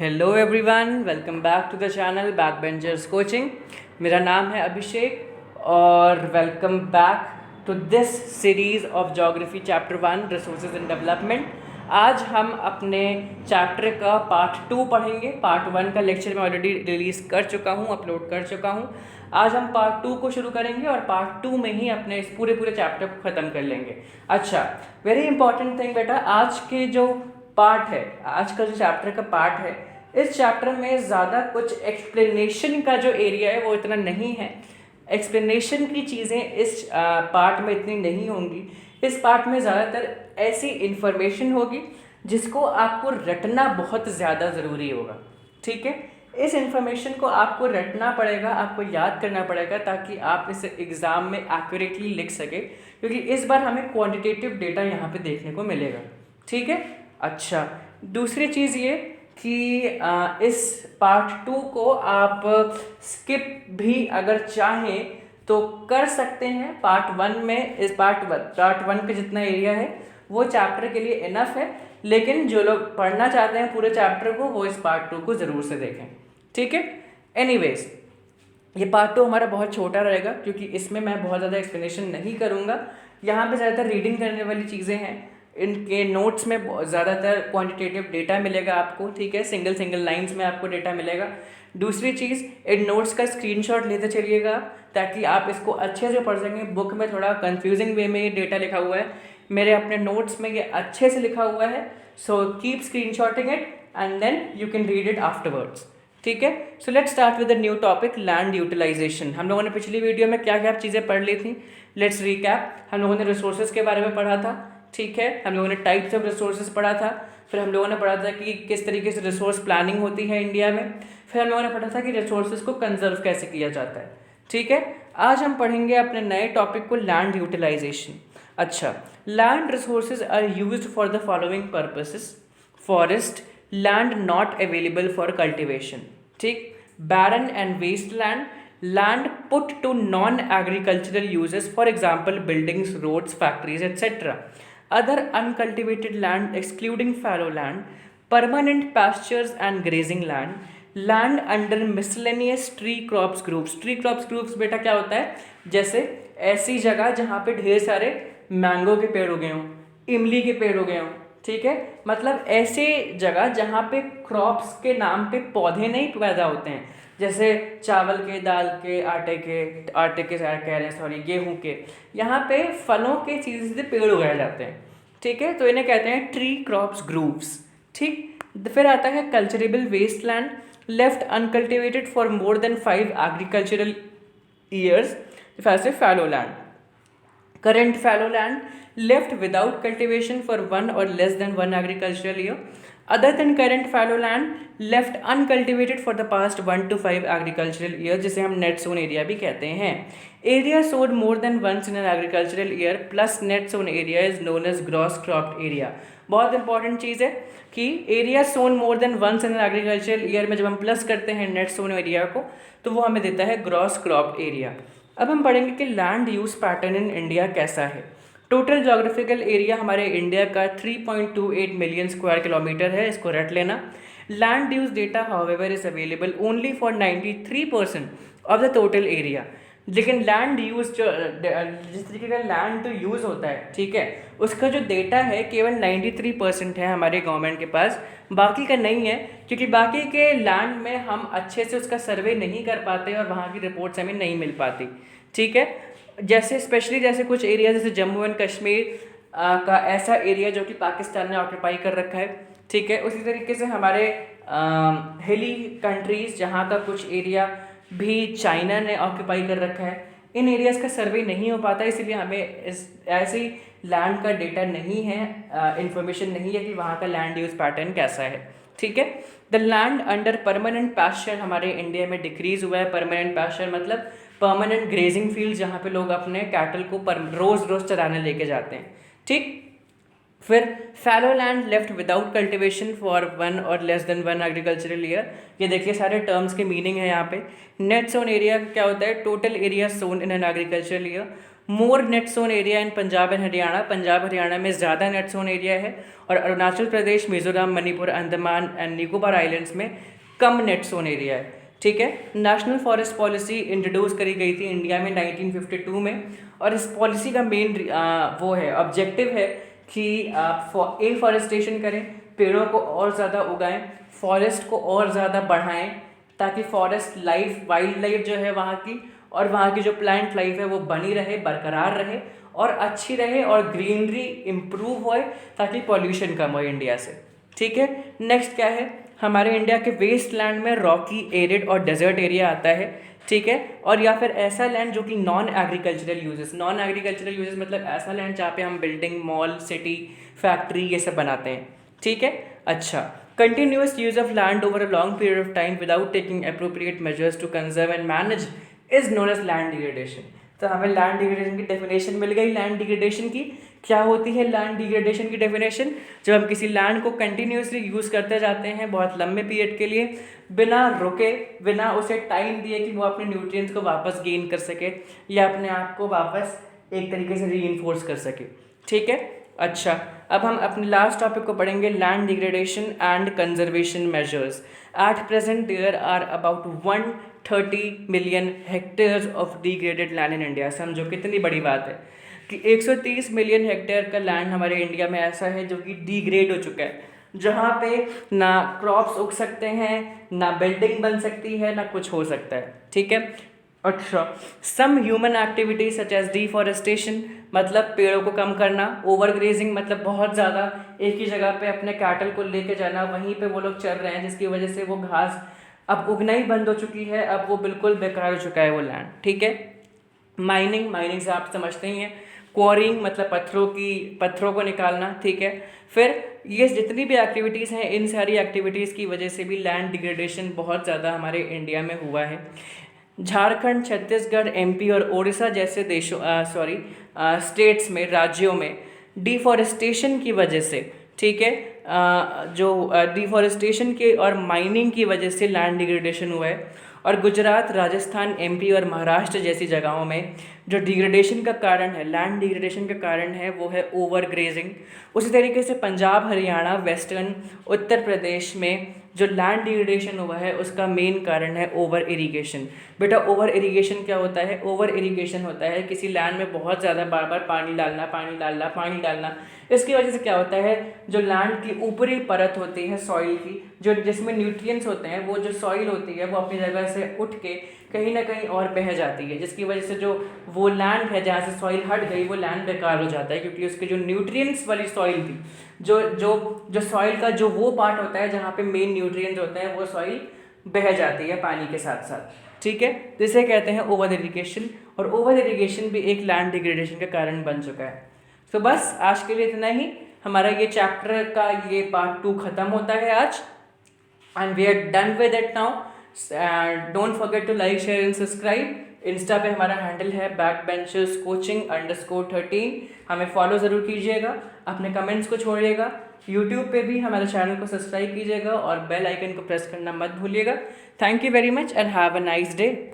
Hello everyone, welcome back to the channel back benchers coaching. मेरा नाम है अभिषेक और welcome back to this series of geography chapter 1 resources and development. आज हम अपने चैप्टर का पार्ट 2 पढ़ेंगे। पार्ट 1 का लेक्चर मैं ऑलरेडी रिलीज़ कर चुका हूँ, अपलोड कर चुका हूँ। आज हम पार्ट 2 को शुरू करेंगे और पार्ट 2 में ही अपने इस पूरे चैप्टर को ख़त्म कर लेंगे। अच्छा, वेरी इंपॉर्टेंट थिंग बेटा, आज के जो पार्ट है, आज का जो चैप्टर का पार्ट है, इस चैप्टर में ज़्यादा कुछ एक्सप्लेनेशन का जो एरिया है वो इतना नहीं है। एक्सप्लेनेशन की चीज़ें इस पार्ट में इतनी नहीं होंगी। इस पार्ट में ज़्यादातर ऐसी इन्फॉर्मेशन होगी जिसको आपको रटना बहुत ज़्यादा ज़रूरी होगा। ठीक है, इस इन्फॉर्मेशन को आपको रटना पड़ेगा, आपको याद करना पड़ेगा ताकि आप इस एग्ज़ाम में एक्यूरेटली लिख सके, क्योंकि इस बार हमें क्वांटिटेटिव डेटा यहाँ पे देखने को मिलेगा। ठीक है। अच्छा, दूसरी चीज़ ये कि इस पार्ट 2 को आप स्किप भी अगर चाहें तो कर सकते हैं। पार्ट 1 में इस पार्ट 1 का जितना एरिया है वो चैप्टर के लिए इनफ है, लेकिन जो लोग पढ़ना चाहते हैं पूरे चैप्टर को वो इस पार्ट 2 को ज़रूर से देखें। ठीक है। एनीवेज, ये पार्ट 2 हमारा बहुत छोटा रहेगा क्योंकि इसमें मैं बहुत ज़्यादा एक्सप्लेनेशन नहीं करूँगा। यहाँ पे ज़्यादातर रीडिंग करने वाली चीज़ें हैं। इनके नोट्स में ज़्यादातर क्वांटिटेटिव डेटा मिलेगा आपको। ठीक है, सिंगल लाइंस में आपको डेटा मिलेगा। दूसरी चीज़, इन नोट्स का स्क्रीनशॉट लेते चलिएगा ताकि आप इसको अच्छे से पढ़ सकें। बुक में थोड़ा कंफ्यूजिंग वे में ये डेटा लिखा हुआ है, मेरे अपने नोट्स में ये अच्छे से लिखा हुआ है। So keep screenshotting it and then you can read it afterwards. ठीक है। So let's start with the new topic, land utilization. हम लोगों ने पिछली वीडियो में क्या क्या चीज़ें पढ़ ली थी, लेट्स रिकैप। हम लोगों ने रिसोर्सेज के बारे में पढ़ा था। ठीक है, हम लोगों ने टाइप्स ऑफ रिसोर्सेज पढ़ा था। फिर हम लोगों ने पढ़ा था कि किस तरीके से रिसोर्स प्लानिंग होती है इंडिया में। फिर हम लोगों ने पढ़ा था कि रिसोर्सेज को कंजर्व कैसे किया जाता है। ठीक है, आज हम पढ़ेंगे अपने नए टॉपिक को, लैंड यूटिलाइजेशन। अच्छा, land resources are used for the following purposes: forest, land not available for cultivation. ठीक, barren and wasteland, land put to non-agricultural uses, for example buildings, roads, factories, etc. Other uncultivated land excluding fallow land, permanent pastures and grazing land, land under miscellaneous tree crops groups. Tree crops groups बेटा क्या होता है? जैसे ऐसी जगह जहाँ पे ढेर सारे मैंगो के पेड़ उगे हों, इमली के पेड़ उगे हों। ठीक है, मतलब ऐसे जगह जहाँ पे क्रॉप्स के नाम पे पौधे नहीं पैदा होते हैं, जैसे चावल के, दाल के, आटे के कह रहे हैं, सॉरी, गेहूं के। यहाँ पे फलों के सीधे सीधे पेड़ उगाए जाते हैं। ठीक है, तो इन्हें कहते हैं ट्री क्रॉप्स ग्रूव्स। ठीक, फिर आता है culturable waste land, left uncultivated for more than 5 agricultural years, जैसे fallow land. Current fallow land left without cultivation for 1 or less than 1 agricultural year. Other than current fallow land left uncultivated for the past 1 to 5 agricultural year, जिसे हम net sown area भी कहते हैं। Area sowed more than once in an agricultural year plus net sown area is known as gross cropped area. बहुत important चीज़ है कि area sown more than once in agricultural year में जब हम प्लस करते हैं नेट सोन एरिया को तो वो हमें देता है ग्रॉस क्रॉप्ड एरिया। अब हम पढ़ेंगे कि land use pattern in India कैसा है। टोटल जोग्राफिकल एरिया हमारे इंडिया का 3.28 मिलियन स्क्वायर किलोमीटर है, इसको रट लेना। Land use data however is available only for 93% of the total area. लेकिन लैंड यूज जो जिस तरीके का लैंड तो यूज़ होता है, ठीक है, उसका जो डेटा है केवल 93% है हमारे गवर्नमेंट के पास, बाकी का नहीं है, क्योंकि बाकी के लैंड में हम अच्छे से उसका सर्वे नहीं कर पाते और वहाँ की रिपोर्ट्स हमें नहीं मिल पाती। ठीक है, जैसे स्पेशली जैसे कुछ एरिया जैसे जम्मू एंड कश्मीर का ऐसा एरिया जो कि पाकिस्तान ने ऑक्यूपाई कर रखा है। ठीक है, उसी तरीके से हमारे हिली कंट्रीज़ जहाँ का कुछ एरिया भी चाइना ने ऑक्यूपाई कर रखा है, इन एरियाज़ का सर्वे नहीं हो पाता, इसीलिए हमें इस ऐसी लैंड का डेटा नहीं है, इंफॉर्मेशन नहीं है कि वहाँ का लैंड यूज़ पैटर्न कैसा है। ठीक है, the land under permanent pasture हमारे इंडिया में डिक्रीज़ हुआ है। परमानेंट पैस्चर मतलब परमानेंट ग्रेजिंग फील्ड जहाँ पे लोग अपने कैटल को रोज़ चराने लेके जाते हैं। ठीक, फिर fallow land left without cultivation for 1 और लेस देन 1 एग्रीकल्चरल ईयर। ये देखिए सारे टर्म्स के मीनिंग है यहाँ पे। नेट सोन एरिया क्या होता है? Total area sown in an agricultural year. More net sown area in Punjab and Haryana, Punjab Haryana में ज़्यादा नेट सोन एरिया है, और अरुणाचल प्रदेश, मिजोरम, मणिपुर, अंडमान एंड निकोबार आइलैंड्स में कम नेट सोन एरिया है। ठीक है। नेशनल फॉरेस्ट पॉलिसी इंट्रोड्यूस करी गई थी इंडिया में 1952 में, और इस पॉलिसी का मेन वो है, ऑब्जेक्टिव है कि आप एफॉरेस्टेशन करें, पेड़ों को और ज़्यादा उगाएं, फॉरेस्ट को और ज़्यादा बढ़ाएं, ताकि फॉरेस्ट लाइफ, वाइल्ड लाइफ जो है वहाँ की, और वहाँ की जो प्लांट लाइफ है वो बनी रहे, बरकरार रहे और अच्छी रहे, और ग्रीनरी इम्प्रूव होए, ताकि पॉल्यूशन कम हो इंडिया से। ठीक है। नेक्स्ट क्या है, हमारे इंडिया के वेस्ट लैंड में रॉकी, एरिड और डेजर्ट एरिया आता है। ठीक है। और या फिर ऐसा लैंड जो कि non agricultural uses, non agricultural uses मतलब ऐसा लैंड जहाँ पे हम बिल्डिंग, मॉल, सिटी, फैक्ट्री ये सब बनाते हैं। ठीक है। अच्छा, continuous use of land over a long period of time without taking appropriate measures to conserve and manage is known as land degradation. तो हमें लैंड डिग्रेडेशन की डेफिनेशन मिल गई। लैंड डिग्रेडेशन की क्या होती है? लैंड डिग्रेडेशन की डेफिनेशन, जब हम किसी लैंड को कंटिन्यूसली यूज़ करते जाते हैं बहुत लंबे पीरियड के लिए, बिना रुके, बिना उसे टाइम दिए कि वो अपने न्यूट्रिएंट्स को वापस गेन कर सके या अपने आप को वापस एक तरीके से रीइंफोर्स कर सके। ठीक है। अच्छा, अब हम अपने लास्ट टॉपिक को पढ़ेंगे, land degradation and conservation measures. At present there are about 130 million hectares of degraded land in India. समझो कितनी बड़ी बात है कि 130 मिलियन हेक्टेयर का लैंड हमारे इंडिया में ऐसा है जो कि डिग्रेड हो चुका है, जहाँ पे ना क्रॉप्स उग सकते हैं, ना बिल्डिंग बन सकती है, ना कुछ हो सकता है। ठीक है। अच्छा, some human activities such as deforestation मतलब पेड़ों को कम करना, ओवर ग्रेजिंग मतलब बहुत ज़्यादा एक ही जगह पे अपने कैटल को लेके जाना, वहीं पे वो लोग चल रहे हैं, जिसकी वजह से वो घास अब उगना ही बंद हो चुकी है, अब वो बिल्कुल बेकार हो चुका है वो लैंड। ठीक है। माइनिंग, माइनिंग से आप समझते ही हैं। क्वारिंग मतलब पत्थरों को निकालना। ठीक है। फिर ये जितनी भी एक्टिविटीज़ हैं, इन सारी एक्टिविटीज़ की वजह से भी लैंड डिग्रेडेशन बहुत ज़्यादा हमारे इंडिया में हुआ है। झारखंड, छत्तीसगढ़, एमपी और ओडिशा जैसे देशों स्टेट्स में, राज्यों में डिफॉरेस्टेशन की वजह से, ठीक है, जो डिफॉरेस्टेशन के और माइनिंग की वजह से लैंड डिग्रेडेशन हुआ है। और गुजरात, राजस्थान, एमपी और महाराष्ट्र जैसी जगहों में जो डिग्रेडेशन का कारण है, लैंड डिग्रेडेशन का कारण है, वो है ओवर ग्रेजिंग। उसी तरीके से पंजाब, हरियाणा, वेस्टर्न उत्तर प्रदेश में जो लैंड डिग्रेडेशन हुआ है उसका मेन कारण है ओवर इरिगेशन। बेटा ओवर इरिगेशन क्या होता है? ओवर इरिगेशन होता है किसी लैंड में बहुत ज़्यादा बार बार पानी डालना, पानी डालना, पानी डालना। इसकी वजह से क्या होता है, जो लैंड की ऊपरी परत होती है सॉइल की, जो जिसमें न्यूट्रिएंट्स होते हैं, वो जो सॉइल होती है वो अपनी जगह से उठ के कहीं ना कहीं और बह जाती है, जिसकी वजह से जो वो लैंड है जहाँ से सॉइल हट गई वो लैंड बेकार हो जाता है, क्योंकि उसके जो न्यूट्रिएंट्स वाली सॉइल थी, जो जो जो सॉइल का जो वो पार्ट होता है जहाँ पे मेन न्यूट्रिएंट्स होते हैं, वो सॉइल बह जाती है पानी के साथ साथ। ठीक है। तो इसे कहते हैं ओवर इरिगेशन, और ओवर इरिगेशन भी एक लैंड डिग्रेडेशन का कारण बन चुका है। तो बस आज के लिए इतना ही। हमारा ये चैप्टर का ये पार्ट 2 खत्म होता है आज, and we are done with it now. Don't forget to like, share and subscribe. Insta पे हमारा हैंडल है backbencherscoaching_13। हमें फॉलो ज़रूर कीजिएगा, अपने कमेंट्स को छोड़िएगा। यूट्यूब पे भी हमारे चैनल को सब्सक्राइब कीजिएगा और बेल आइकन को प्रेस करना मत भूलिएगा। Thank you very much and have a nice day.